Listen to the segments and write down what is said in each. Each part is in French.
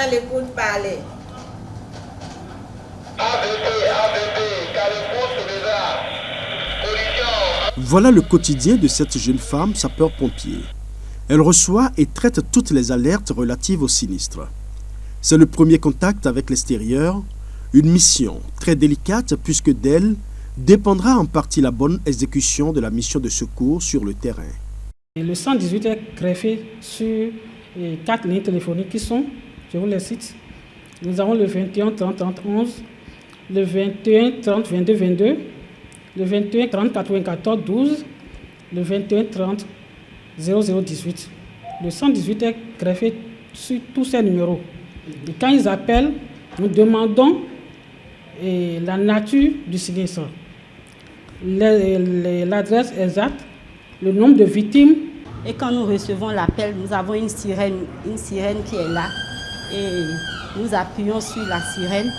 à l'écoute, parlez. Voilà le quotidien de cette jeune femme sapeur-pompier. Elle reçoit et traite toutes les alertes relatives au sinistre. C'est le premier contact avec l'extérieur, une mission très délicate puisque d'elle dépendra en partie la bonne exécution de la mission de secours sur le terrain. Le 118 est greffé sur 4 lignes téléphoniques qui sont, je vous les cite, nous avons le 21 30 30 11, le 21 30 22 22, le 21 30 94 12, le 21 30 00 18. Le 118 est greffé sur tous ces numéros. Et quand ils appellent, nous demandons la nature du sinistre, l'adresse exacte, le nombre de victimes. Et quand nous recevons l'appel, nous avons une sirène qui est là. Et nous appuyons sur la sirène.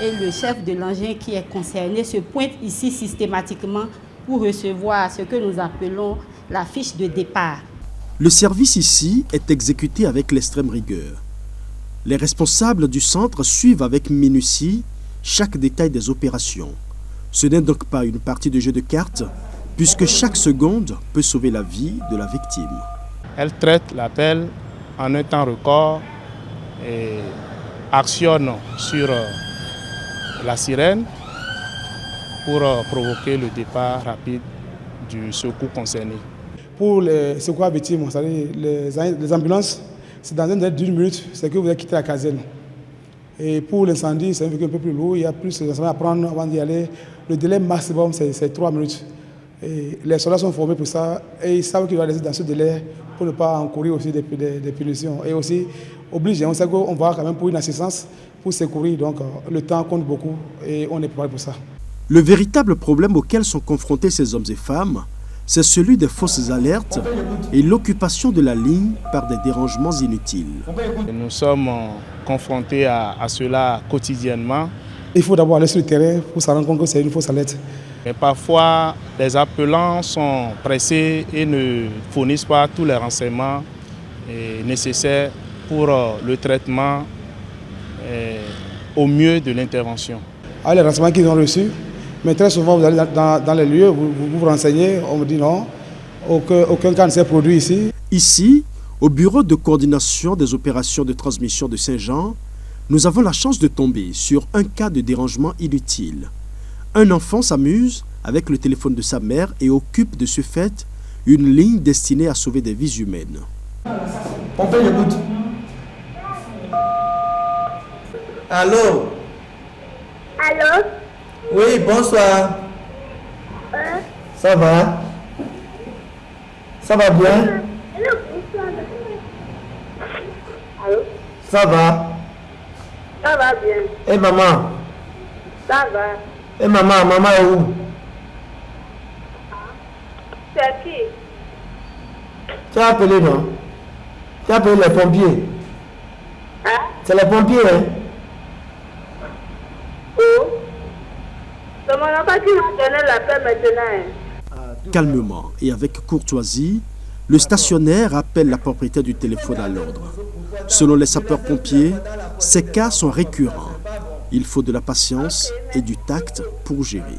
Et le chef de l'engin qui est concerné se pointe ici systématiquement pour recevoir ce que nous appelons la fiche de départ. Le service ici est exécuté avec l'extrême rigueur. Les responsables du centre suivent avec minutie chaque détail des opérations. Ce n'est donc pas une partie de jeu de cartes, puisque chaque seconde peut sauver la vie de la victime. Elle traite l'appel en un temps record et actionne sur la sirène pour provoquer le départ rapide du secours concerné. Pour les secours à victimes, les ambulances, c'est dans un délai d'1 minute, c'est que vous avez quitté la caserne. Et pour l'incendie, c'est un véhicule un peu plus lourd, il y a plus de renseignements à prendre avant d'y aller. Le délai maximum, c'est 3 minutes. Et les soldats sont formés pour ça et ils savent qu'ils doivent rester dans ce délai pour ne pas encourir aussi des punitions. Et aussi, obligé, on sait qu'on va quand même pour une assistance, pour secourir, donc le temps compte beaucoup et on est préparé pour ça. Le véritable problème auquel sont confrontés ces hommes et femmes, c'est celui des fausses alertes et l'occupation de la ligne par des dérangements inutiles. Nous sommes confrontés à cela quotidiennement. Il faut d'abord aller sur le terrain pour se rendre compte que c'est une fausse alerte. Mais parfois, les appelants sont pressés et ne fournissent pas tous les renseignements nécessaires pour le traitement au mieux de l'intervention. Ah, les renseignements qu'ils ont reçus, mais très souvent vous allez dans les lieux, vous renseignez, on me dit non, aucun cas ne s'est produit ici. Ici, au bureau de coordination des opérations de transmission de Saint-Jean, nous avons la chance de tomber sur un cas de dérangement inutile. Un enfant s'amuse avec le téléphone de sa mère et occupe de ce fait une ligne destinée à sauver des vies humaines. Pompier, j'écoute. Allô? Allô? Oui, bonsoir. Ça va? Ça va bien? Allô? Ça va? Ça va bien. Et maman? Ça va. Et maman est où? C'est qui? Tu as appelé, non? Tu as appelé les pompiers? Hein? C'est les pompiers, hein? Oh? C'est mon enfant qui m'a donné l'appel maintenant. Calmement et avec courtoisie, le stationnaire appelle la propriétaire du téléphone à l'ordre. Selon les sapeurs-pompiers, ces cas sont récurrents. Il faut de la patience et du tact pour gérer.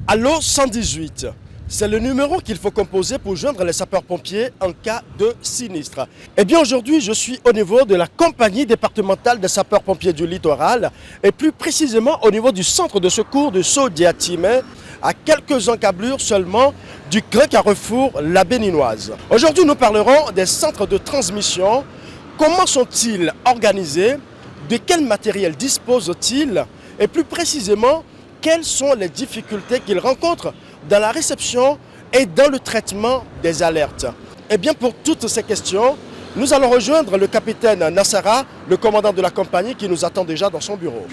Allô 118, c'est le numéro qu'il faut composer pour joindre les sapeurs-pompiers en cas de sinistre. Eh bien aujourd'hui, je suis au niveau de la compagnie départementale des sapeurs-pompiers du littoral et plus précisément au niveau du centre de secours de Saudiatimé, à quelques encablures seulement du grand carrefour La Béninoise. Aujourd'hui, nous parlerons des centres de transmission. Comment sont-ils organisés? De quel matériel disposent-ils? Et plus précisément, quelles sont les difficultés qu'ils rencontrent dans la réception et dans le traitement des alertes? Eh bien, pour toutes ces questions, nous allons rejoindre le capitaine Nassara, le commandant de la compagnie qui nous attend déjà dans son bureau.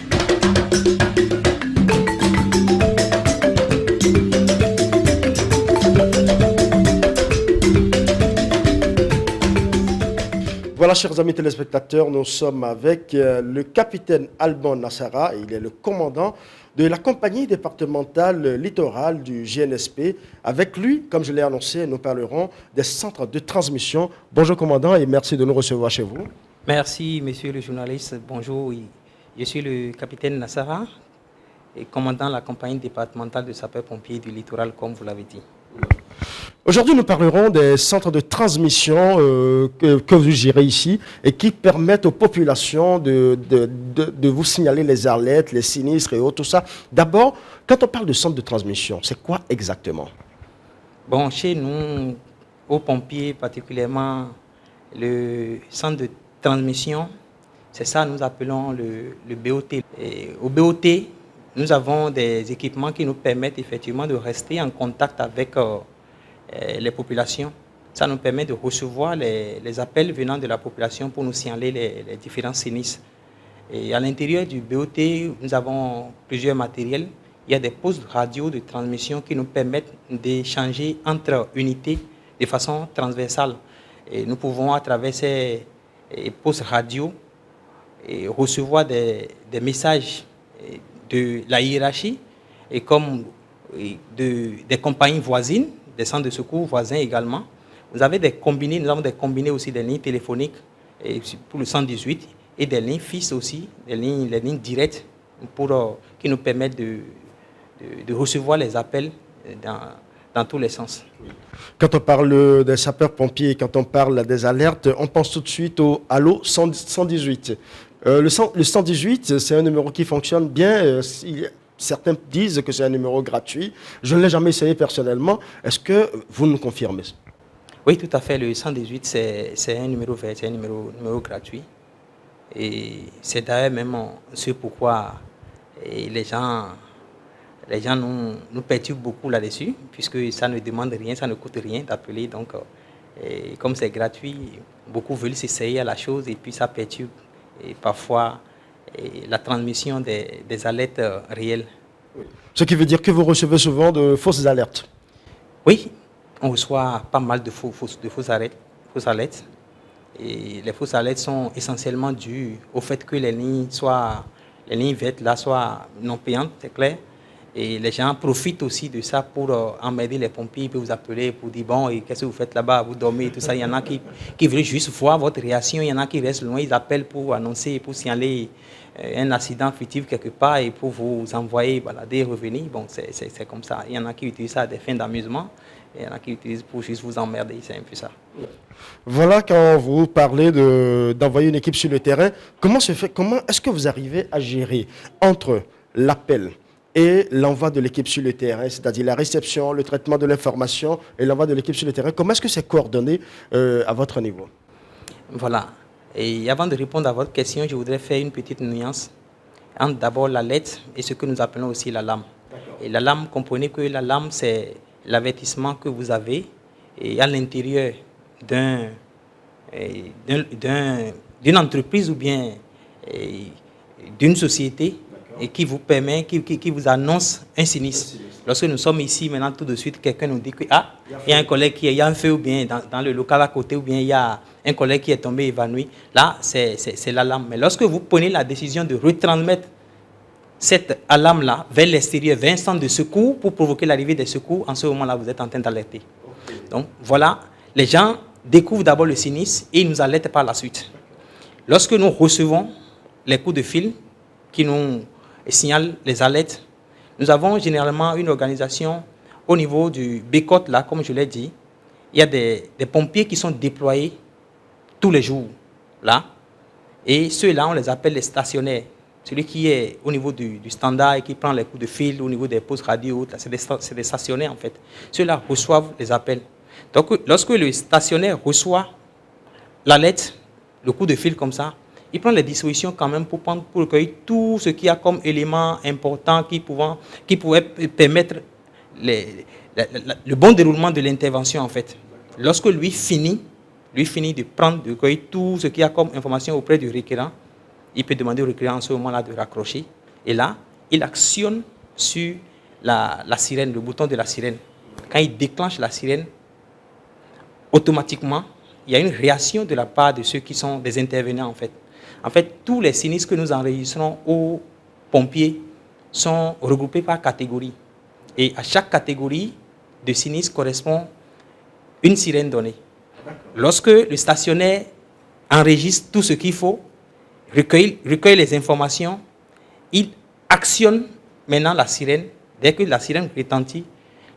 Voilà, chers amis téléspectateurs, nous sommes avec le capitaine Alban Nassara. Il est le commandant de la compagnie départementale littorale du GNSP. Avec lui, comme je l'ai annoncé, nous parlerons des centres de transmission. Bonjour commandant et merci de nous recevoir chez vous. Merci, monsieur le journaliste. Bonjour, je suis le capitaine Nassara, et commandant la compagnie départementale de sapeurs-pompiers du littoral, comme vous l'avez dit. Aujourd'hui, nous parlerons des centres de transmission que vous gérez ici et qui permettent aux populations de vous signaler les alertes, les sinistres et autres, tout ça. D'abord, quand on parle de centre de transmission, c'est quoi exactement? Bon, chez nous, aux pompiers particulièrement, le centre de transmission, c'est ça nous appelons le BOT. Et au BOT, nous avons des équipements qui nous permettent effectivement de rester en contact avec les populations. Ça nous permet de recevoir les appels venant de la population pour nous signaler les différents sinistres. Et à l'intérieur du BOT, nous avons plusieurs matériels. Il y a des postes radio de transmission qui nous permettent d'échanger entre unités de façon transversale. Et nous pouvons, à travers ces postes radio, recevoir des messages de la hiérarchie et comme des compagnies voisines, des centres de secours voisins également. Nous avons des combinés aussi des lignes téléphoniques pour le 118 et des lignes fixes aussi, les lignes directes qui nous permettent de recevoir les appels dans tous les sens. Quand on parle des sapeurs-pompiers, quand on parle des alertes, on pense tout de suite au Allo 118. Le 118, c'est un numéro qui fonctionne bien. Certains disent que c'est un numéro gratuit. Je ne l'ai jamais essayé personnellement. Est-ce que vous nous confirmez? Oui, tout à fait. Le 118, c'est un numéro vert, c'est un numéro gratuit. Et c'est d'ailleurs même ce pourquoi les gens nous perturbent beaucoup là-dessus, puisque ça ne demande rien, ça ne coûte rien d'appeler. Donc, comme c'est gratuit, beaucoup veulent s'essayer à la chose et puis ça perturbe. Et parfois, la transmission des alertes réelles. Ce qui veut dire que vous recevez souvent de fausses alertes? Oui, on reçoit pas mal de fausses alertes. Et les fausses alertes sont essentiellement dues au fait que les lignes vertes là soient non payantes, c'est clair. Et les gens profitent aussi de ça pour emmerder les pompiers, ils peuvent vous appeler pour dire bon, et qu'est-ce que vous faites là-bas, vous dormez et tout ça. Il y en a qui veulent juste voir votre réaction, il y en a qui restent loin, ils appellent pour annoncer, pour signaler un accident fictif quelque part et pour vous envoyer balader, revenir. Bon, c'est comme ça. Il y en a qui utilisent ça à des fins d'amusement, et il y en a qui utilisent pour juste vous emmerder, c'est un peu ça. Voilà, quand vous parlez d'envoyer une équipe sur le terrain, comment est-ce que vous arrivez à gérer entre l'appel et l'envoi de l'équipe sur le terrain, c'est-à-dire la réception, le traitement de l'information et l'envoi de l'équipe sur le terrain? Comment est-ce que c'est coordonné à votre niveau? Voilà. Et avant de répondre à votre question, je voudrais faire une petite nuance entre d'abord la lettre et ce que nous appelons aussi l'alarme. Et l'alarme, comprenez que l'alarme, c'est l'avertissement que vous avez et à l'intérieur d'une entreprise ou bien d'une société et qui vous permet, qui vous annonce un sinistre. Lorsque nous sommes ici, maintenant, tout de suite, quelqu'un nous dit que il y a un collègue il y a un feu ou bien dans le local à côté ou bien il y a un collègue qui est tombé évanoui. Là, c'est l'alarme. Mais lorsque vous prenez la décision de retransmettre cette alarme-là vers l'extérieur, vers un centre de secours pour provoquer l'arrivée des secours, en ce moment-là, vous êtes en train d'alerter. Donc, voilà, les gens découvrent d'abord le sinistre et ils nous alertent par la suite. Lorsque nous recevons les coups de fil qui nous signalent les alertes, nous avons généralement une organisation au niveau du BECOT, là, comme je l'ai dit. Il y a des pompiers qui sont déployés tous les jours, là. Et ceux-là, on les appelle les stationnaires. Celui qui est au niveau du standard et qui prend les coups de fil au niveau des postes radio, c'est des stationnaires, en fait. Ceux-là reçoivent les appels. Donc, lorsque le stationnaire reçoit l'alerte, le coup de fil comme ça, il prend les dispositions quand même pour recueillir tout ce qu'il y a comme élément important qui pourrait permettre le bon déroulement de l'intervention, en fait. Lorsque lui finit de recueillir tout ce qu'il y a comme information auprès du requérant, il peut demander au requérant en ce moment-là de raccrocher. Et là, il actionne sur la sirène, le bouton de la sirène. Quand il déclenche la sirène, automatiquement, il y a une réaction de la part de ceux qui sont des intervenants, en fait. En fait, tous les sinistres que nous enregistrons aux pompiers sont regroupés par catégorie. Et à chaque catégorie de sinistre correspond une sirène donnée. Lorsque le stationnaire enregistre tout ce qu'il faut, recueille les informations, il actionne maintenant la sirène. Dès que la sirène retentit,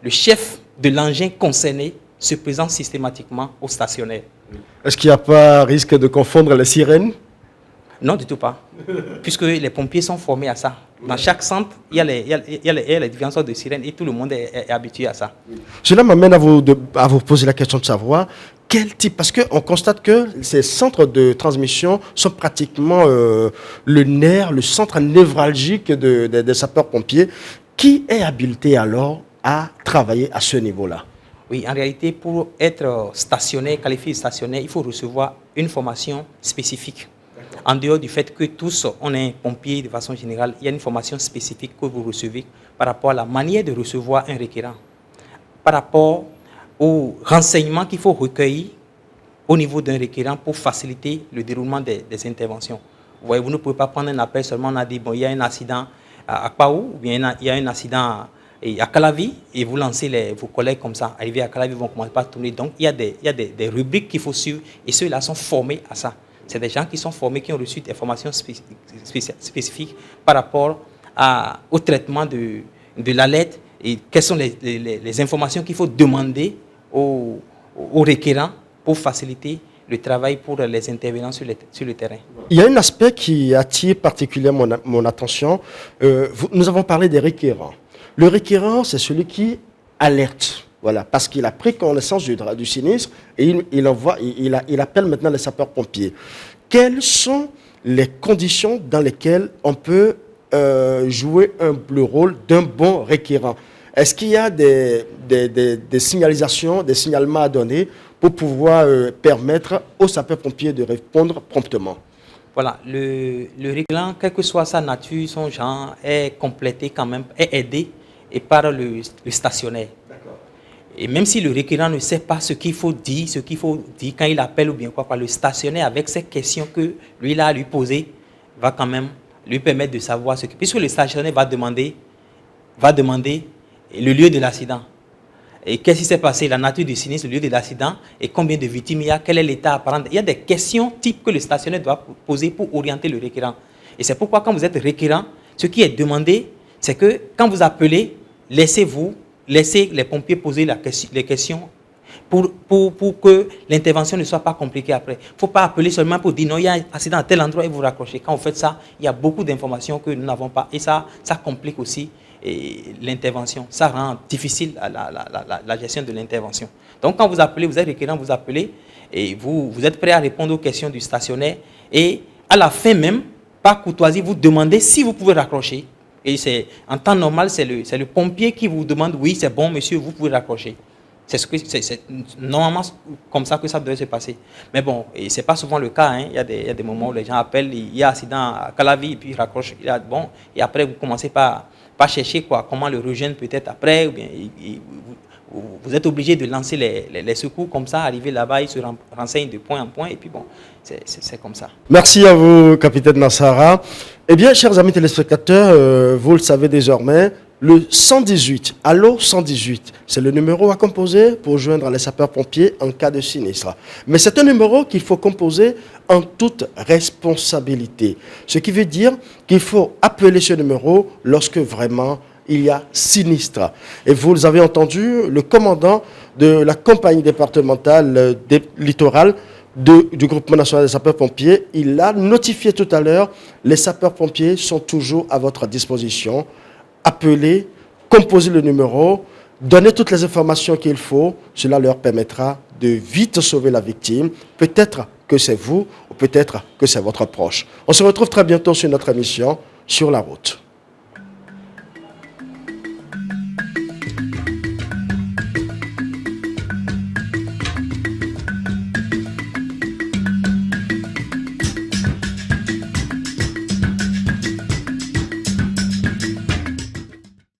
le chef de l'engin concerné se présente systématiquement au stationnaire. Est-ce qu'il n'y a pas risque de confondre les sirènes? Non, du tout pas. Puisque les pompiers sont formés à ça. Dans chaque centre, il y a les différentes sortes de sirènes et tout le monde est habitué à ça. Cela m'amène à vous poser la question de savoir quel type, parce qu'on constate que ces centres de transmission sont pratiquement le nerf, le centre névralgique des sapeurs-pompiers. Qui est habilité alors à travailler à ce niveau-là? Oui, en réalité, pour être stationnaire, qualifié stationnaire, il faut recevoir une formation spécifique. En dehors du fait que tous, on est pompiers de façon générale, il y a une formation spécifique que vous recevez par rapport à la manière de recevoir un requérant, par rapport aux renseignements qu'il faut recueillir au niveau d'un requérant pour faciliter le déroulement des interventions. Vous voyez, vous ne pouvez pas prendre un appel seulement, on a dit, bon, il y a un accident à Kpaou, ou bien il y a un accident à Calavi, et vous lancez vos collègues comme ça. Arrivés à Calavi, ils vont commencer par tourner. Donc, il y a des rubriques qu'il faut suivre, et ceux-là sont formés à ça. C'est des gens qui sont formés, qui ont reçu des formations spécifiques par rapport au traitement de l'alerte et quelles sont les informations qu'il faut demander aux requérants pour faciliter le travail pour les intervenants sur le terrain. Il y a un aspect qui attire particulièrement mon attention. Nous avons parlé des requérants. Le requérant, c'est celui qui alerte. Voilà, parce qu'il a pris connaissance du sinistre et il appelle maintenant les sapeurs-pompiers. Quelles sont les conditions dans lesquelles on peut jouer le rôle d'un bon requérant? Est-ce qu'il y a des signalisations, des signalements à donner pour pouvoir permettre aux sapeurs-pompiers de répondre promptement? Voilà, le requérant, quelle que soit sa nature, son genre, est complété quand même, est aidé et par le stationnaire. Et même si le requérant ne sait pas ce qu'il faut dire quand il appelle ou bien quoi, le stationnaire avec ces questions que lui là à lui poser va quand même lui permettre de savoir ce que... Puisque le stationnaire va demander le lieu de l'accident. Et qu'est-ce qui s'est passé, la nature du sinistre, le lieu de l'accident et combien de victimes il y a, quel est l'état apparent. Il y a des questions types que le stationnaire doit poser pour orienter le requérant. Et c'est pourquoi quand vous êtes requérant, ce qui est demandé, c'est que quand vous appelez, laissez les pompiers poser les questions pour que l'intervention ne soit pas compliquée après. Il ne faut pas appeler seulement pour dire non, il y a un accident à tel endroit et vous raccrochez. Quand vous faites ça, il y a beaucoup d'informations que nous n'avons pas et ça complique aussi l'intervention. Ça rend difficile la gestion de l'intervention. Donc quand vous appelez, vous êtes requérant, vous appelez et vous êtes prêt à répondre aux questions du stationnaire et à la fin même, par courtoisie, vous demandez si vous pouvez raccrocher. Et en temps normal, c'est le pompier qui vous demande, oui, c'est bon, monsieur, vous pouvez raccrocher. C'est normalement comme ça que ça devrait se passer. Mais bon, ce n'est pas souvent le cas. Hein. Il y a des moments où les gens appellent, il y a accident à Calavi, et puis ils raccrochent. Bon, et après, vous commencez par chercher comment le rejoindre peut-être après. Ou bien, vous êtes obligé de lancer les secours comme ça, arriver là-bas, ils se renseignent de point en point, et puis bon, c'est comme ça. Merci à vous, capitaine Nassara. Eh bien, chers amis téléspectateurs, vous le savez désormais, le 118, Allo 118, c'est le numéro à composer pour joindre les sapeurs-pompiers en cas de sinistre. Mais c'est un numéro qu'il faut composer en toute responsabilité. Ce qui veut dire qu'il faut appeler ce numéro lorsque vraiment il y a sinistre. Et vous avez entendu le commandant de la compagnie départementale des littorales du groupement national des sapeurs-pompiers. Il a notifié tout à l'heure, les sapeurs-pompiers sont toujours à votre disposition. Appelez, composez le numéro, donnez toutes les informations qu'il faut. Cela leur permettra de vite sauver la victime. Peut-être que c'est vous ou peut-être que c'est votre proche. On se retrouve très bientôt sur notre émission Sur la route.